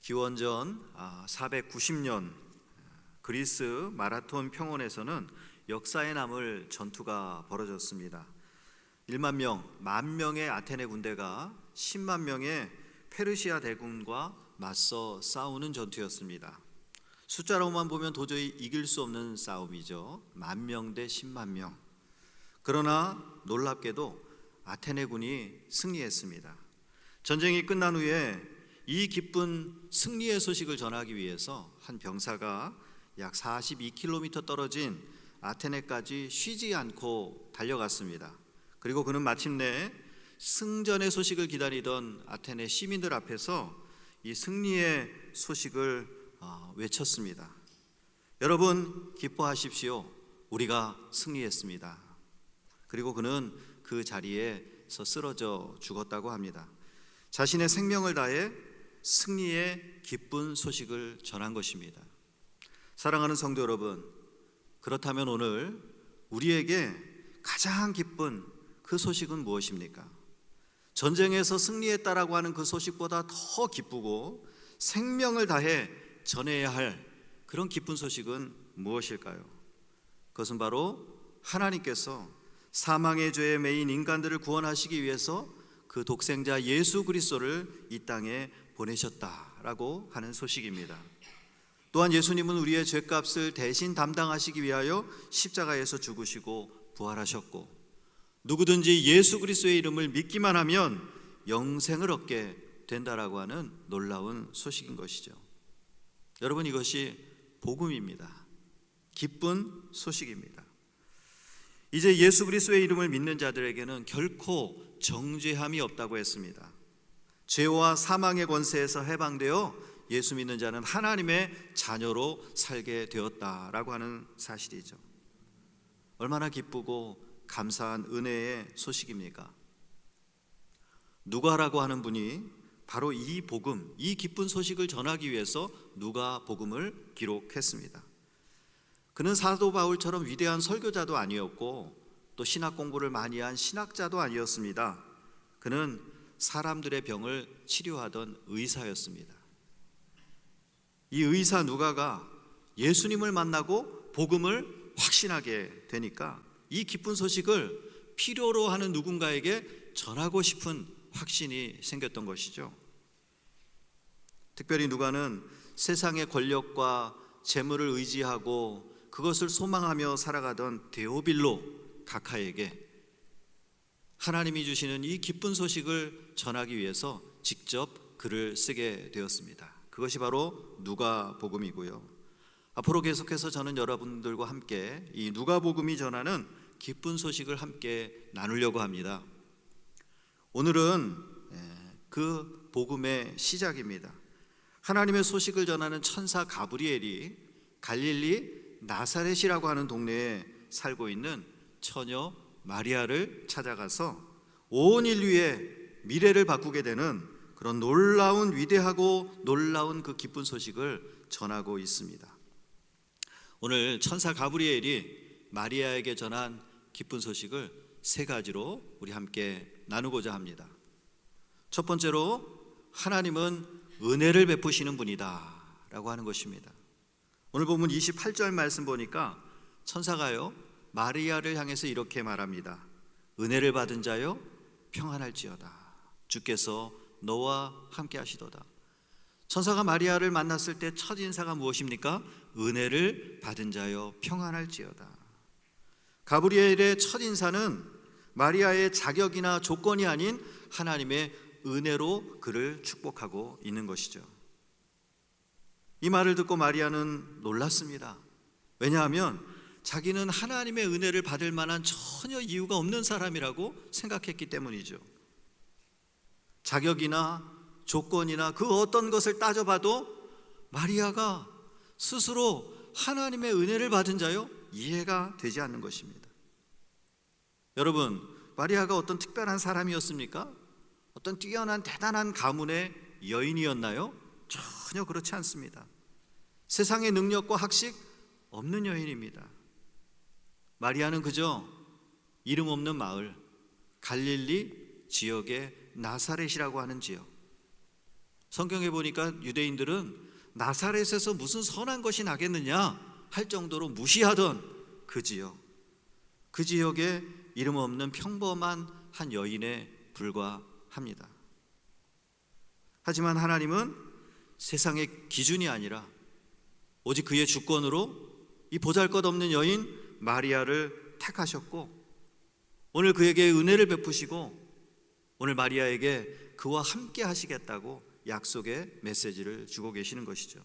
기원전 490년 그리스 마라톤 평원에서는 역사에 남을 전투가 벌어졌습니다. 1만 명, 10,000명의 아테네 군대가 10만 명의 페르시아 대군과 맞서 싸우는 전투였습니다. 숫자로만 보면 도저히 이길 수 없는 싸움이죠. 10,000명 대 10만 명. 그러나 놀랍게도 아테네군이 승리했습니다. 전쟁이 끝난 후에 이 기쁜 승리의 소식을 전하기 위해서 한 병사가 약 42km 떨어진 아테네까지 쉬지 않고 달려갔습니다. 그리고 그는 마침내 승전의 소식을 기다리던 아테네 시민들 앞에서 이 승리의 소식을 외쳤습니다. 여러분 기뻐하십시오. 우리가 승리했습니다. 그리고 그는 그 자리에서 쓰러져 죽었다고 합니다. 자신의 생명을 다해 승리의 기쁜 소식을 전한 것입니다. 사랑하는 성도 여러분, 그렇다면 오늘 우리에게 가장 기쁜 그 소식은 무엇입니까? 전쟁에서 승리했다라고 하는 그 소식보다 더 기쁘고 생명을 다해 전해야 할 그런 기쁜 소식은 무엇일까요? 그것은 바로 하나님께서 사망의 죄에 매인 인간들을 구원하시기 위해서 그 독생자 예수 그리스도를 이 땅에 보내셨다라고 하는 소식입니다. 또한 예수님은 우리의 죄값을 대신 담당하시기 위하여 십자가에서 죽으시고 부활하셨고, 누구든지 예수 그리스도의 이름을 믿기만 하면 영생을 얻게 된다라고 하는 놀라운 소식인 것이죠. 여러분, 이것이 복음입니다. 기쁜 소식입니다. 이제 예수 그리스도의 이름을 믿는 자들에게는 결코 정죄함이 없다고 했습니다. 죄와 사망의 권세에서 해방되어 예수 믿는 자는 하나님의 자녀로 살게 되었다라고 하는 사실이죠. 얼마나 기쁘고 감사한 은혜의 소식입니까? 누가라고 하는 분이 바로 이 복음, 이 기쁜 소식을 전하기 위해서 누가 복음을 기록했습니다. 그는 사도 바울처럼 위대한 설교자도 아니었고 또 신학 공부를 많이 한 신학자도 아니었습니다. 그는 사람들의 병을 치료하던 의사였습니다. 이 의사 누가가 예수님을 만나고 복음을 확신하게 되니까 이 기쁜 소식을 필요로 하는 누군가에게 전하고 싶은 확신이 생겼던 것이죠. 특별히 누가는 세상의 권력과 재물을 의지하고 그것을 소망하며 살아가던 데오빌로 각하에게 하나님이 주시는 이 기쁜 소식을 전하기 위해서 직접 글을 쓰게 되었습니다. 그것이 바로 누가복음이고요. 앞으로 계속해서 저는 여러분들과 함께 이 누가복음이 전하는 기쁜 소식을 함께 나누려고 합니다. 오늘은 그 복음의 시작입니다. 하나님의 소식을 전하는 천사 가브리엘이 갈릴리 나사렛이라고 하는 동네에 살고 있는 처녀 마리아를 찾아가서 온 인류의 미래를 바꾸게 되는 그런 놀라운 위대하고 놀라운 그 기쁜 소식을 전하고 있습니다. 오늘 천사 가브리엘이 마리아에게 전한 기쁜 소식을 세 가지로 우리 함께 나누고자 합니다. 첫 번째로 하나님은 은혜를 베푸시는 분이다 라고 하는 것입니다. 오늘 본문 28절 말씀 보니까 천사가요 마리아를 향해서 이렇게 말합니다. 은혜를 받은 자여 평안할지어다. 주께서 너와 함께 하시도다. 천사가 마리아를 만났을 때 첫 인사가 무엇입니까? 은혜를 받은 자여 평안할지어다. 가브리엘의 첫 인사는 마리아의 자격이나 조건이 아닌 하나님의 은혜로 그를 축복하고 있는 것이죠. 이 말을 듣고 마리아는 놀랐습니다. 왜냐하면 자기는 하나님의 은혜를 받을 만한 전혀 이유가 없는 사람이라고 생각했기 때문이죠. 자격이나 조건이나 그 어떤 것을 따져봐도 마리아가 스스로 하나님의 은혜를 받은 자요 이해가 되지 않는 것입니다. 여러분, 마리아가 어떤 특별한 사람이었습니까? 어떤 뛰어난 대단한 가문의 여인이었나요? 전혀 그렇지 않습니다. 세상의 능력과 학식 없는 여인입니다. 마리아는 그저 이름 없는 마을 갈릴리 지역의 나사렛이라고 하는 지역, 성경에 보니까 유대인들은 나사렛에서 무슨 선한 것이 나겠느냐 할 정도로 무시하던 그 지역에 이름 없는 평범한 한 여인에 불과합니다. 하지만 하나님은 세상의 기준이 아니라 오직 그의 주권으로 이 보잘것없는 여인 마리아를 택하셨고, 오늘 그에게 은혜를 베푸시고 오늘 마리아에게 그와 함께 하시겠다고 약속의 메시지를 주고 계시는 것이죠.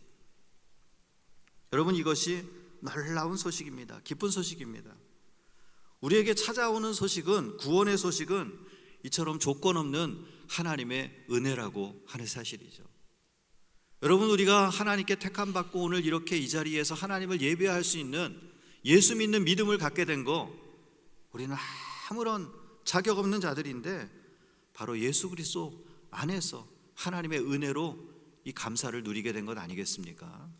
여러분, 이것이 놀라운 소식입니다. 기쁜 소식입니다. 우리에게 찾아오는 소식은, 구원의 소식은 이처럼 조건 없는 하나님의 은혜라고 하는 사실이죠. 여러분, 우리가 하나님께 택함 받고 오늘 이렇게 이 자리에서 하나님을 예배할 수 있는, 예수 믿는 믿음을 갖게 된 거, 우리는 아무런 자격 없는 자들인데 바로 예수 그리스도 안에서 하나님의 은혜로 이 감사를 누리게 된 것 아니겠습니까?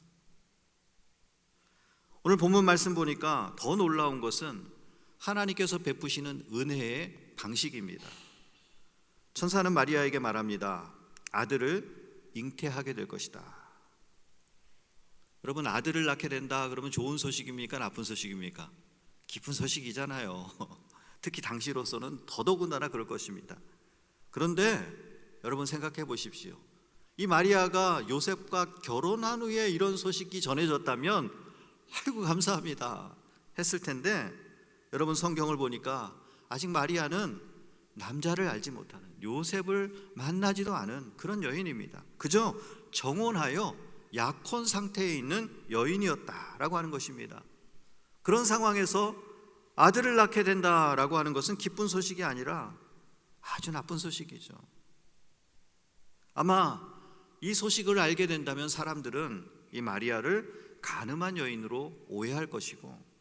오늘 본문 말씀 보니까 더 놀라운 것은 하나님께서 베푸시는 은혜의 방식입니다. 천사는 마리아에게 말합니다. 아들을 잉태하게 될 것이다. 여러분, 아들을 낳게 된다 그러면 좋은 소식입니까? 나쁜 소식입니까? 기쁜 소식이잖아요. 특히 당시로서는 더더군다나 그럴 것입니다. 그런데 여러분 생각해 보십시오. 이 마리아가 요셉과 결혼한 후에 이런 소식이 전해졌다면 아이고 감사합니다 했을 텐데, 여러분 성경을 보니까 아직 마리아는 남자를 알지 못하는, 요셉을 만나지도 않은 그런 여인입니다. 그저 정혼하여 약혼 상태에 있는 여인이었다라고 하는 것입니다. 그런 상황에서 아들을 낳게 된다라고 하는 것은 기쁜 소식이 아니라 아주 나쁜 소식이죠. 아마 이 소식을 알게 된다면 사람들은 이 마리아를 간음한 여인으로 오해할 것이고,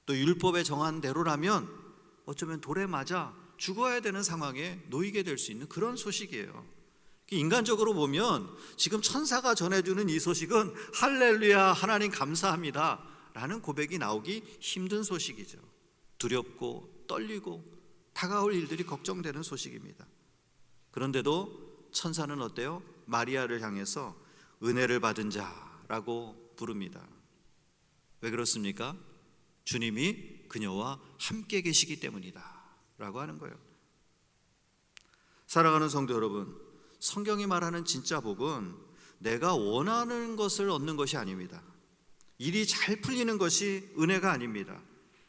또 율법에 정한 대로라면 어쩌면 돌에 맞아 죽어야 되는 상황에 놓이게 될 수 있는 그런 소식이에요. 인간적으로 보면 지금 천사가 전해주는 이 소식은 할렐루야, 하나님 감사합니다 라는 고백이 나오기 힘든 소식이죠. 두렵고 떨리고 다가올 일들이 걱정되는 소식입니다. 그런데도 천사는 어때요? 마리아를 향해서 은혜를 받은 자라고 부릅니다. 왜 그렇습니까? 주님이 그녀와 함께 계시기 때문이다 라고 하는 거예요. 사랑하는 성도 여러분, 성경이 말하는 진짜 복은 내가 원하는 것을 얻는 것이 아닙니다. 일이 잘 풀리는 것이 은혜가 아닙니다.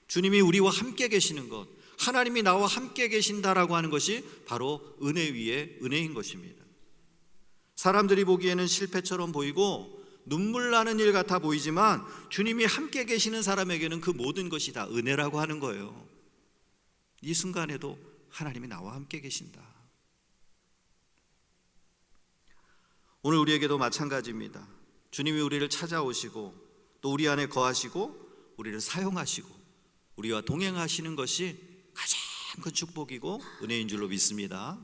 주님이 우리와 함께 계시는 것, 하나님이 나와 함께 계신다라고 하는 것이 바로 은혜 위에 은혜인 것입니다. 사람들이 보기에는 실패처럼 보이고 눈물 나는 일 같아 보이지만 주님이 함께 계시는 사람에게는 그 모든 것이 다 은혜라고 하는 거예요. 이 순간에도 하나님이 나와 함께 계신다. 오늘 우리에게도 마찬가지입니다. 주님이 우리를 찾아오시고 또 우리 안에 거하시고 우리를 사용하시고 우리와 동행하시는 것이 가장 큰 축복이고 은혜인 줄로 믿습니다.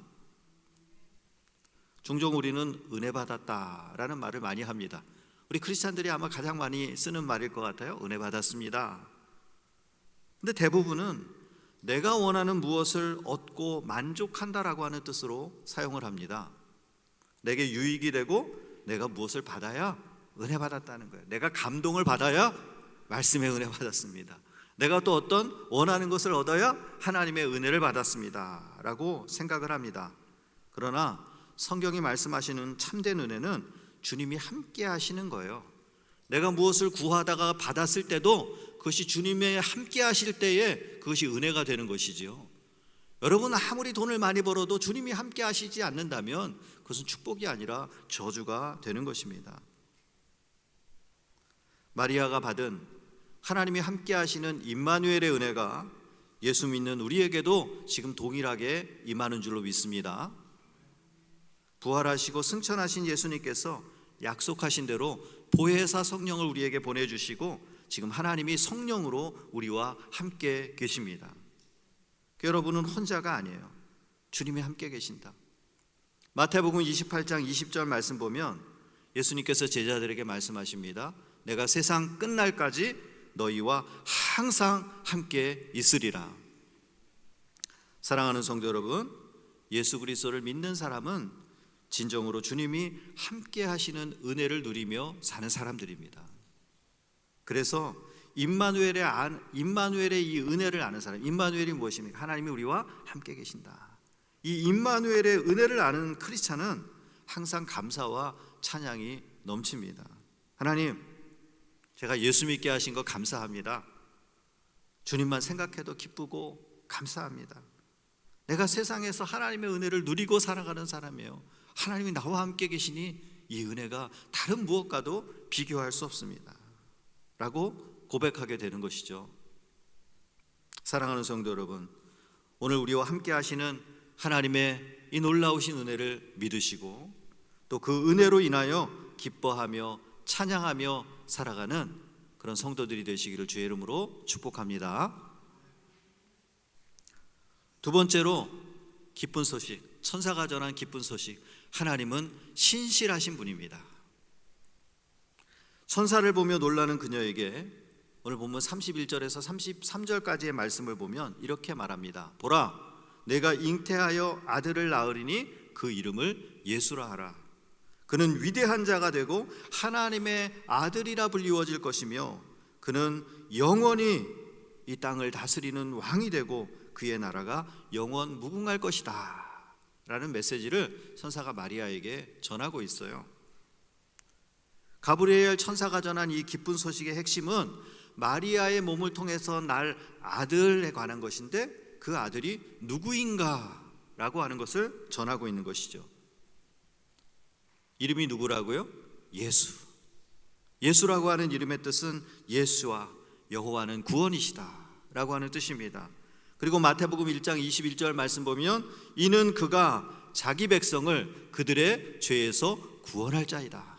종종 우리는 은혜 받았다라는 말을 많이 합니다. 우리 크리스찬들이 아마 가장 많이 쓰는 말일 것 같아요. 은혜 받았습니다. 근데 대부분은 내가 원하는 무엇을 얻고 만족한다라고 하는 뜻으로 사용을 합니다. 내게 유익이 되고 내가 무엇을 받아야 은혜 받았다는 거예요. 내가 감동을 받아야 말씀의 은혜 받았습니다. 내가 또 어떤 원하는 것을 얻어야 하나님의 은혜를 받았습니다 라고 생각을 합니다. 그러나 성경이 말씀하시는 참된 은혜는 주님이 함께 하시는 거예요. 내가 무엇을 구하다가 받았을 때도 그것이 주님의 함께 하실 때에 그것이 은혜가 되는 것이지요. 여러분, 아무리 돈을 많이 벌어도 주님이 함께 하시지 않는다면 그것은 축복이 아니라 저주가 되는 것입니다. 마리아가 받은 하나님이 함께 하시는 임마누엘의 은혜가 예수 믿는 우리에게도 지금 동일하게 임하는 줄로 믿습니다. 부활하시고 승천하신 예수님께서 약속하신 대로 보혜사 성령을 우리에게 보내주시고 지금 하나님이 성령으로 우리와 함께 계십니다. 여러분은 혼자가 아니에요. 주님이 함께 계신다. 마태복음 28장 20절 말씀 보면 예수님께서 제자들에게 말씀하십니다. 내가 세상 끝날까지 너희와 항상 함께 있으리라. 사랑하는 성도 여러분, 예수 그리스도를 믿는 사람은 진정으로 주님이 함께 하시는 은혜를 누리며 사는 사람들입니다. 그래서 임마누엘의 이 은혜를 아는 사람, 임마누엘이 무엇입니까? 하나님이 우리와 함께 계신다. 이 임마누엘의 은혜를 아는 크리스찬은 항상 감사와 찬양이 넘칩니다. 하나님, 제가 예수 믿게 하신 거 감사합니다. 주님만 생각해도 기쁘고 감사합니다. 내가 세상에서 하나님의 은혜를 누리고 살아가는 사람이에요. 하나님이 나와 함께 계시니 이 은혜가 다른 무엇과도 비교할 수 없습니다 라고 고백하게 되는 것이죠. 사랑하는 성도 여러분, 오늘 우리와 함께 하시는 하나님의 이 놀라우신 은혜를 믿으시고 또 그 은혜로 인하여 기뻐하며 찬양하며 살아가는 그런 성도들이 되시기를 주의 이름으로 축복합니다. 두 번째로 기쁜 소식, 천사가 전한 기쁜 소식, 하나님은 신실하신 분입니다. 천사를 보며 놀라는 그녀에게 오늘 본문 31절에서 33절까지의 말씀을 보면 이렇게 말합니다. 보라, 내가 잉태하여 아들을 낳으리니 그 이름을 예수라 하라. 그는 위대한 자가 되고 하나님의 아들이라 불리워질 것이며 그는 영원히 이 땅을 다스리는 왕이 되고 그의 나라가 영원 무궁할 것이다 라는 메시지를 천사가 마리아에게 전하고 있어요. 가브리엘 천사가 전한 이 기쁜 소식의 핵심은 마리아의 몸을 통해서 날 아들에 관한 것인데 그 아들이 누구인가 라고 하는 것을 전하고 있는 것이죠. 이름이 누구라고요? 예수. 예수라고 하는 이름의 뜻은 예수와 여호와는 구원이시다 라고 하는 뜻입니다. 그리고 마태복음 1장 21절 말씀 보면 이는 그가 자기 백성을 그들의 죄에서 구원할 자이다.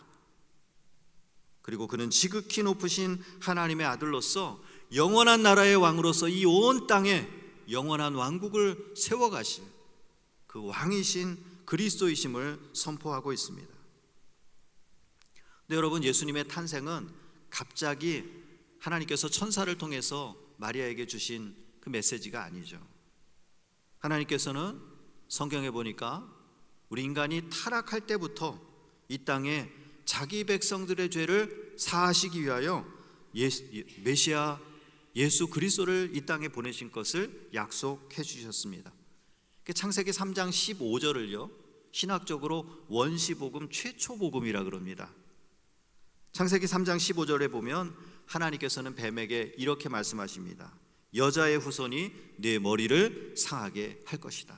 그리고 그는 지극히 높으신 하나님의 아들로서 영원한 나라의 왕으로서 이 온 땅에 영원한 왕국을 세워가실 그 왕이신 그리스도이심을 선포하고 있습니다. 근데 여러분, 예수님의 탄생은 갑자기 하나님께서 천사를 통해서 마리아에게 주신 그 메시지가 아니죠. 하나님께서는 성경에 보니까 우리 인간이 타락할 때부터 이 땅에 자기 백성들의 죄를 사하시기 위하여 메시아 예수 그리스도를 이 땅에 보내신 것을 약속해 주셨습니다. 창세기 3장 15절을요 신학적으로 원시복음 최초복음이라 그럽니다. 창세기 3장 15절에 보면 하나님께서는 뱀에게 이렇게 말씀하십니다. 여자의 후손이 네 머리를 상하게 할 것이다.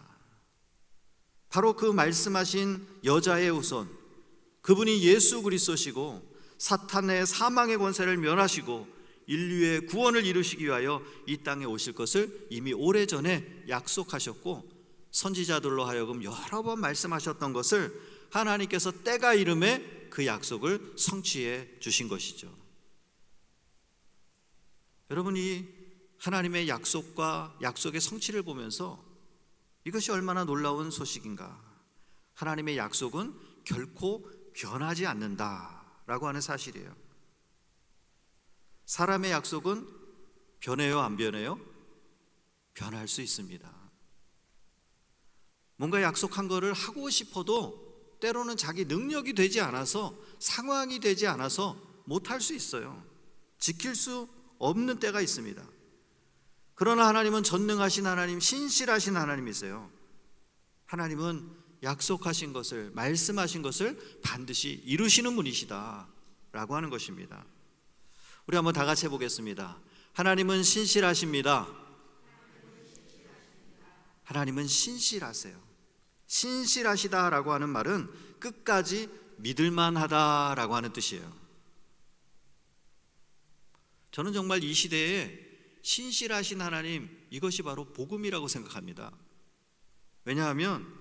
바로 그 말씀하신 여자의 후손, 그분이 예수 그리스도시고 사탄의 사망의 권세를 멸하시고 인류의 구원을 이루시기 위하여 이 땅에 오실 것을 이미 오래전에 약속하셨고 선지자들로 하여금 여러 번 말씀하셨던 것을 하나님께서 때가 이름에 그 약속을 성취해 주신 것이죠. 여러분이 하나님의 약속과 약속의 성취를 보면서 이것이 얼마나 놀라운 소식인가. 하나님의 약속은 결코 변하지 않는다라고 하는 사실이에요. 사람의 약속은 변해요, 안 변해요? 변할 수 있습니다. 뭔가 약속한 거를 하고 싶어도 때로는 자기 능력이 되지 않아서, 상황이 되지 않아서 못할 수 있어요. 지킬 수 없는 때가 있습니다. 그러나 하나님은 전능하신 하나님, 신실하신 하나님이세요. 하나님은 약속하신 것을, 말씀하신 것을 반드시 이루시는 분이시다 라고 하는 것입니다. 우리 한번 다 같이 해보겠습니다. 하나님은 신실하십니다. 하나님은 신실하세요. 신실하시다라고 하는 말은 끝까지 믿을만하다라고 하는 뜻이에요. 저는 정말 이 시대에 신실하신 하나님, 이것이 바로 복음이라고 생각합니다. 왜냐하면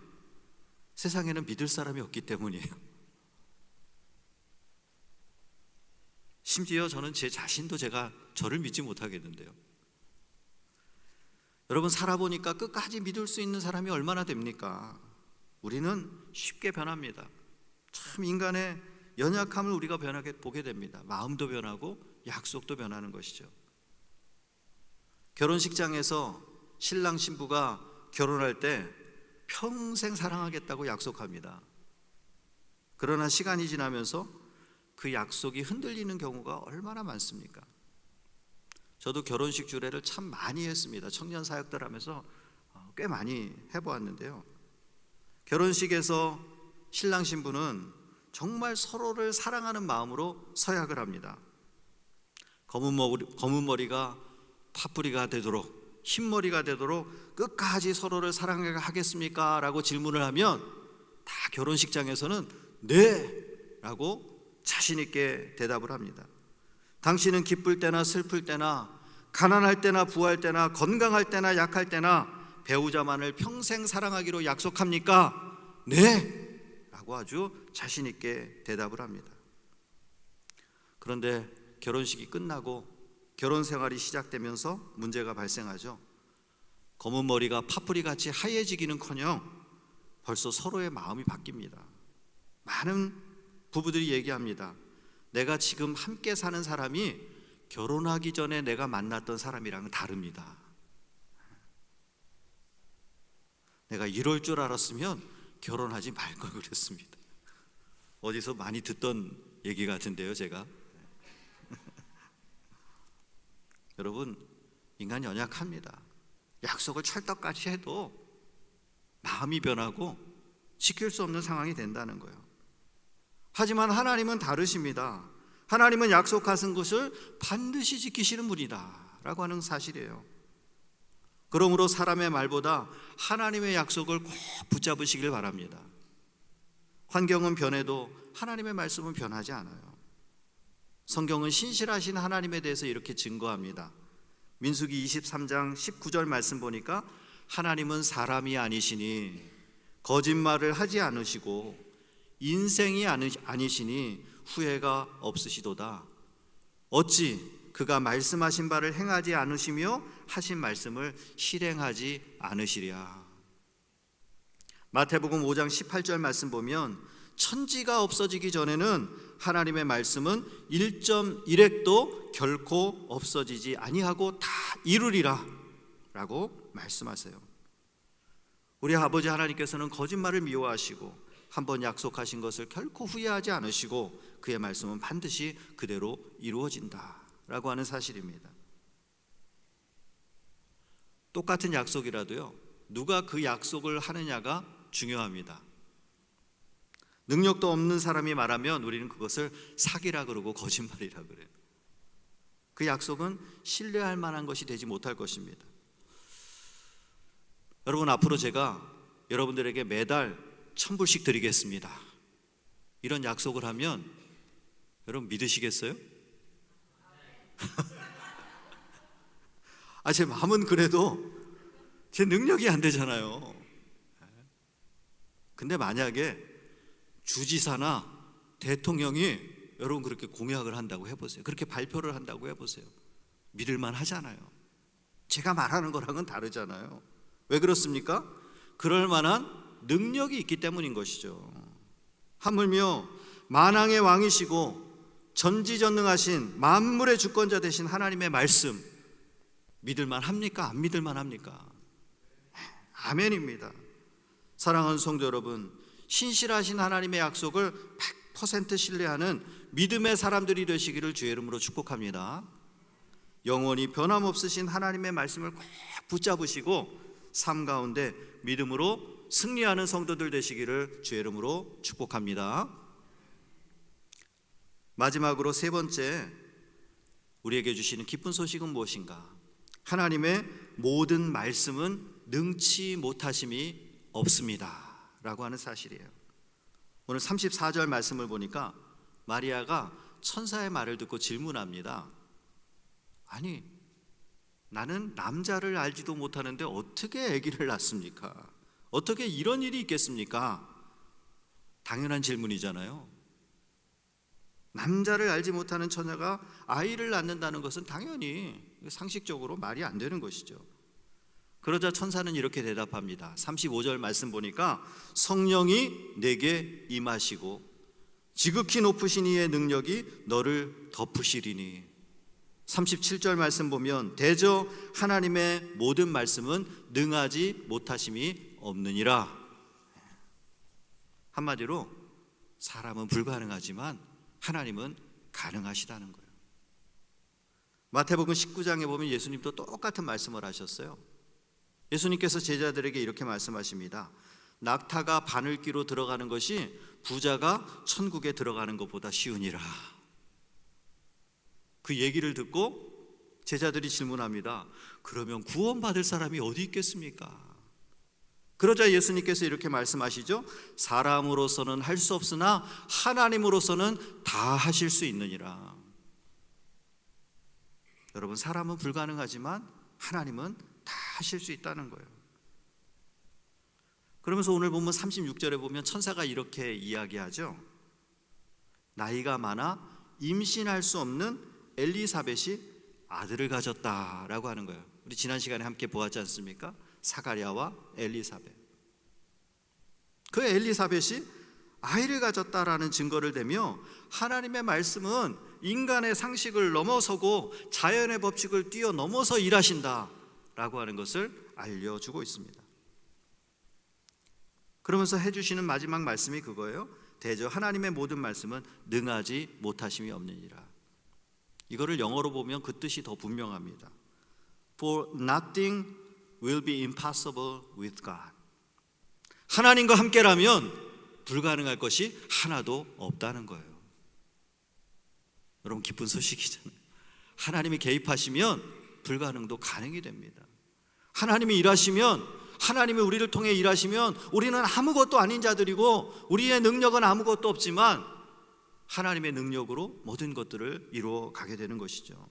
세상에는 믿을 사람이 없기 때문이에요. 심지어 저는 제 자신도 제가 저를 믿지 못하겠는데요. 여러분, 살아보니까 끝까지 믿을 수 있는 사람이 얼마나 됩니까? 우리는 쉽게 변합니다. 참 인간의 연약함을 우리가 변하게 보게 됩니다. 마음도 변하고 약속도 변하는 것이죠. 결혼식장에서 신랑 신부가 결혼할 때 평생 사랑하겠다고 약속합니다. 그러나 시간이 지나면서 그 약속이 흔들리는 경우가 얼마나 많습니까? 저도 결혼식 주례를 참 많이 했습니다. 청년 사역들 하면서 꽤 많이 해보았는데요, 결혼식에서 신랑 신부는 정말 서로를 사랑하는 마음으로 서약을 합니다. 검은 머리가 파뿌리가 되도록, 흰 머리가 되도록 끝까지 서로를 사랑하겠습니까? 라고 질문을 하면 다 결혼식장에서는 네! 라고 자신 있게 대답을 합니다. 당신은 기쁠 때나 슬플 때나 가난할 때나 부할 때나 건강할 때나 약할 때나 배우자만을 평생 사랑하기로 약속합니까? 네! 라고 아주 자신 있게 대답을 합니다. 그런데 결혼식이 끝나고 결혼 생활이 시작되면서 문제가 발생하죠. 검은 머리가 파뿌리같이 하얘지기는커녕 벌써 서로의 마음이 바뀝니다. 많은 부부들이 얘기합니다. 내가 지금 함께 사는 사람이 결혼하기 전에 내가 만났던 사람이랑은 다릅니다. 내가 이럴 줄 알았으면 결혼하지 말 걸 그랬습니다. 어디서 많이 듣던 얘기 같은데요, 제가. 여러분, 인간 연약합니다. 약속을 찰떡같이 해도 마음이 변하고 지킬 수 없는 상황이 된다는 거예요. 하지만 하나님은 다르십니다. 하나님은 약속하신 것을 반드시 지키시는 분이다 라고 하는 사실이에요. 그러므로 사람의 말보다 하나님의 약속을 꼭 붙잡으시길 바랍니다. 환경은 변해도 하나님의 말씀은 변하지 않아요. 성경은 신실하신 하나님에 대해서 이렇게 증거합니다. 민수기 23장 19절 말씀 보니까 하나님은 사람이 아니시니 거짓말을 하지 않으시고 인생이 아니시니 후회가 없으시도다. 어찌 그가 말씀하신 바를 행하지 않으시며 하신 말씀을 실행하지 않으시랴. 마태복음 5장 18절 말씀 보면 천지가 없어지기 전에는 하나님의 말씀은 1.1획도 결코 없어지지 아니하고 다 이루리라 라고 말씀하세요. 우리 아버지 하나님께서는 거짓말을 미워하시고 한번 약속하신 것을 결코 후회하지 않으시고 그의 말씀은 반드시 그대로 이루어진다 라고 하는 사실입니다. 똑같은 약속이라도요, 누가 그 약속을 하느냐가 중요합니다. 능력도 없는 사람이 말하면 우리는 그것을 사기라 그러고 거짓말이라 그래요. 그 약속은 신뢰할 만한 것이 되지 못할 것입니다. 여러분, 앞으로 제가 여러분들에게 매달 1,000불씩 드리겠습니다, 이런 약속을 하면 여러분 믿으시겠어요? 제 마음은 그래도 제 능력이 안 되잖아요. 근데 만약에 주지사나 대통령이 여러분 그렇게 공약을 한다고 해보세요. 그렇게 발표를 한다고 해보세요. 믿을만 하잖아요. 제가 말하는 거랑은 다르잖아요. 왜 그렇습니까? 그럴 만한 능력이 있기 때문인 것이죠. 하물며 만왕의 왕이시고 전지전능하신 만물의 주권자 되신 하나님의 말씀 믿을만 합니까? 안 믿을만 합니까? 아멘입니다. 사랑하는 성도 여러분, 신실하신 하나님의 약속을 100% 신뢰하는 믿음의 사람들이 되시기를 주의 이름으로 축복합니다. 영원히 변함없으신 하나님의 말씀을 꼭 붙잡으시고 삶 가운데 믿음으로 승리하는 성도들 되시기를 주의 이름으로 축복합니다. 마지막으로 세 번째, 우리에게 주시는 기쁜 소식은 무엇인가? 하나님의 모든 말씀은 능치 못하심이 없습니다 라고 하는 사실이에요. 오늘 34절 말씀을 보니까 마리아가 천사의 말을 듣고 질문합니다. 아니, 나는 남자를 알지도 못하는데 어떻게 아기를 낳습니까? 어떻게 이런 일이 있겠습니까? 당연한 질문이잖아요. 남자를 알지 못하는 처녀가 아이를 낳는다는 것은 당연히 상식적으로 말이 안 되는 것이죠. 그러자 천사는 이렇게 대답합니다. 35절 말씀 보니까 성령이 내게 임하시고 지극히 높으신 이의 능력이 너를 덮으시리니. 37절 말씀 보면 대저 하나님의 모든 말씀은 능하지 못하심이 없느니라. 한마디로 사람은 불가능하지만 하나님은 가능하시다는 거예요. 마태복음 19장에 보면 예수님도 똑같은 말씀을 하셨어요. 예수님께서 제자들에게 이렇게 말씀하십니다. 낙타가 바늘귀로 들어가는 것이 부자가 천국에 들어가는 것보다 쉬우니라. 그 얘기를 듣고 제자들이 질문합니다. 그러면 구원받을 사람이 어디 있겠습니까? 그러자 예수님께서 이렇게 말씀하시죠. 사람으로서는 할 수 없으나 하나님으로서는 다 하실 수 있느니라. 여러분, 사람은 불가능하지만 하나님은 다 하실 수 있다는 거예요. 그러면서 오늘 보면 36절에 보면 천사가 이렇게 이야기하죠. 나이가 많아 임신할 수 없는 엘리사벳이 아들을 가졌다라고 하는 거예요. 우리 지난 시간에 함께 보았지 않습니까? 사가랴와 엘리사벳. 그 엘리사벳이 아이를 가졌다라는 증거를 대며 하나님의 말씀은 인간의 상식을 넘어서고 자연의 법칙을 뛰어넘어서 일하신다라고 하는 것을 알려주고 있습니다. 그러면서 해주시는 마지막 말씀이 그거예요. 대저 하나님의 모든 말씀은 능하지 못하심이 없느니라. 이거를 영어로 보면 그 뜻이 더 분명합니다. For nothing will be impossible with God. 하나님과 함께라면 불가능할 것이 하나도 없다는 거예요. 여러분, 기쁜 소식이잖아요. 하나님이 개입하시면 불가능도 가능이 됩니다. 하나님이 일하시면, 하나님이 우리를 통해 일하시면 우리는 아무것도 아닌 자들이고 우리의 능력은 아무것도 없지만 하나님의 능력으로 모든 것들을 이루어 가게 되는 것이죠.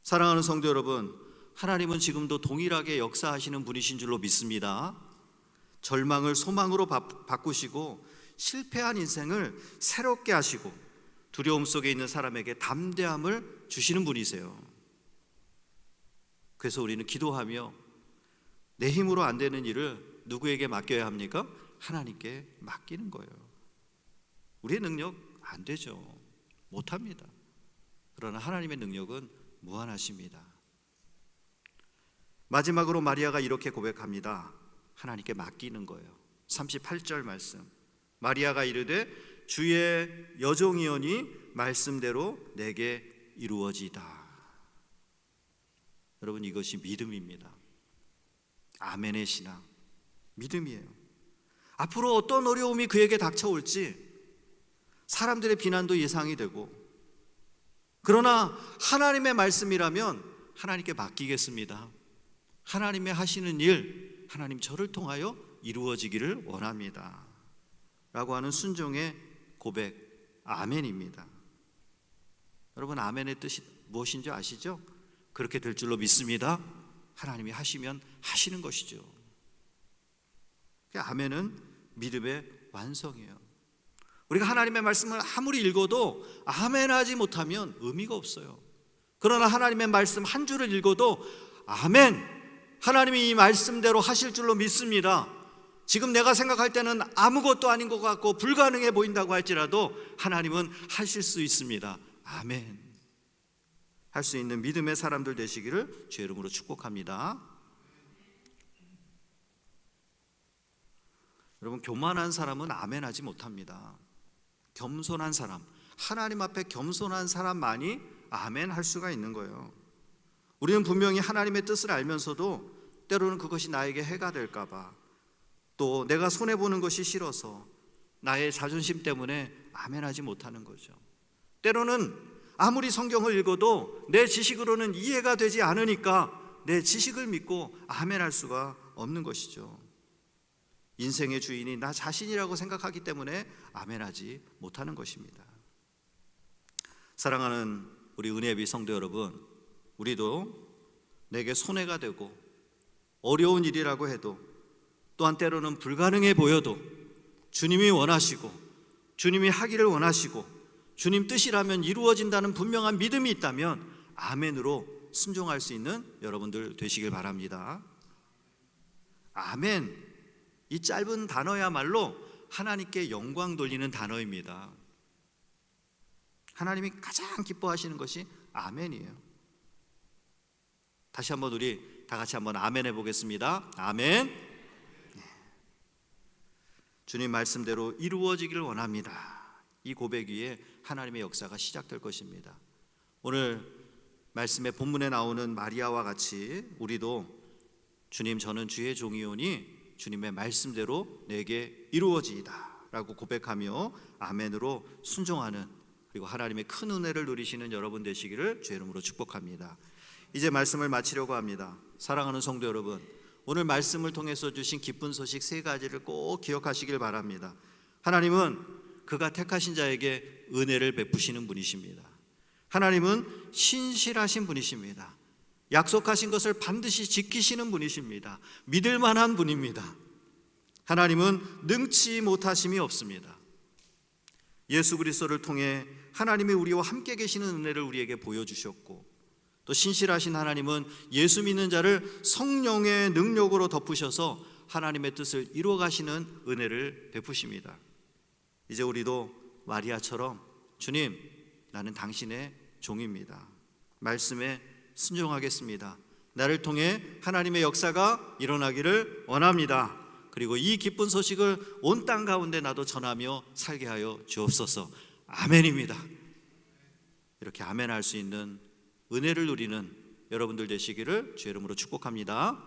사랑하는 성도 여러분, 하나님은 지금도 동일하게 역사하시는 분이신 줄로 믿습니다. 절망을 소망으로 바꾸시고 실패한 인생을 새롭게 하시고 두려움 속에 있는 사람에게 담대함을 주시는 분이세요. 그래서 우리는 기도하며 내 힘으로 안 되는 일을 누구에게 맡겨야 합니까? 하나님께 맡기는 거예요. 우리의 능력 안 되죠. 못합니다. 그러나 하나님의 능력은 무한하십니다. 마지막으로 마리아가 이렇게 고백합니다. 하나님께 맡기는 거예요. 38절 말씀. 마리아가 이르되 주의 여종이오니 말씀대로 내게 이루어지다. 여러분, 이것이 믿음입니다. 아멘의 신앙, 믿음이에요. 앞으로 어떤 어려움이 그에게 닥쳐올지 사람들의 비난도 예상이 되고, 그러나 하나님의 말씀이라면 하나님께 맡기겠습니다. 하나님의 하시는 일, 하나님 저를 통하여 이루어지기를 원합니다 라고 하는 순종의 고백, 아멘입니다. 여러분, 아멘의 뜻이 무엇인지 아시죠? 그렇게 될 줄로 믿습니다. 하나님이 하시면 하시는 것이죠. 아멘은 믿음의 완성이에요. 우리가 하나님의 말씀을 아무리 읽어도 아멘하지 못하면 의미가 없어요. 그러나 하나님의 말씀 한 줄을 읽어도 아멘, 하나님이 이 말씀대로 하실 줄로 믿습니다. 지금 내가 생각할 때는 아무것도 아닌 것 같고 불가능해 보인다고 할지라도 하나님은 하실 수 있습니다. 아멘. 할 수 있는 믿음의 사람들 되시기를 주의 이름으로 축복합니다. 여러분, 교만한 사람은 아멘하지 못합니다. 겸손한 사람, 하나님 앞에 겸손한 사람만이 아멘할 수가 있는 거예요. 우리는 분명히 하나님의 뜻을 알면서도 때로는 그것이 나에게 해가 될까 봐, 또 내가 손해보는 것이 싫어서 나의 자존심 때문에 아멘하지 못하는 거죠. 때로는 아무리 성경을 읽어도 내 지식으로는 이해가 되지 않으니까 내 지식을 믿고 아멘할 수가 없는 것이죠. 인생의 주인이 나 자신이라고 생각하기 때문에 아멘하지 못하는 것입니다. 사랑하는 우리 은혜비 성도 여러분, 우리도 내게 손해가 되고 어려운 일이라고 해도, 또한 때로는 불가능해 보여도 주님이 원하시고 주님이 하기를 원하시고 주님 뜻이라면 이루어진다는 분명한 믿음이 있다면 아멘으로 순종할 수 있는 여러분들 되시길 바랍니다. 아멘, 이 짧은 단어야말로 하나님께 영광 돌리는 단어입니다. 하나님이 가장 기뻐하시는 것이 아멘이에요. 다시 한번 우리 다 같이 한번 아멘 해보겠습니다. 아멘. 주님 말씀대로 이루어지기를 원합니다. 이 고백 위에 하나님의 역사가 시작될 것입니다. 오늘 말씀의 본문에 나오는 마리아와 같이 우리도 주님, 저는 주의 종이오니 주님의 말씀대로 내게 이루어지이다 라고 고백하며 아멘으로 순종하는, 그리고 하나님의 큰 은혜를 누리시는 여러분 되시기를 주의 이름으로 축복합니다. 이제 말씀을 마치려고 합니다. 사랑하는 성도 여러분, 오늘 말씀을 통해서 주신 기쁜 소식 세 가지를 꼭 기억하시길 바랍니다. 하나님은 그가 택하신 자에게 은혜를 베푸시는 분이십니다. 하나님은 신실하신 분이십니다. 약속하신 것을 반드시 지키시는 분이십니다. 믿을 만한 분입니다. 하나님은 능치 못하심이 없습니다. 예수 그리스도를 통해 하나님이 우리와 함께 계시는 은혜를 우리에게 보여주셨고, 또 신실하신 하나님은 예수 믿는 자를 성령의 능력으로 덮으셔서 하나님의 뜻을 이루어 가시는 은혜를 베푸십니다. 이제 우리도 마리아처럼 주님, 나는 당신의 종입니다. 말씀에 순종하겠습니다. 나를 통해 하나님의 역사가 일어나기를 원합니다. 그리고 이 기쁜 소식을 온 땅 가운데 나도 전하며 살게 하여 주옵소서. 아멘입니다. 이렇게 아멘할 수 있는 은혜를 누리는 여러분들 되시기를 주의 이름으로 축복합니다.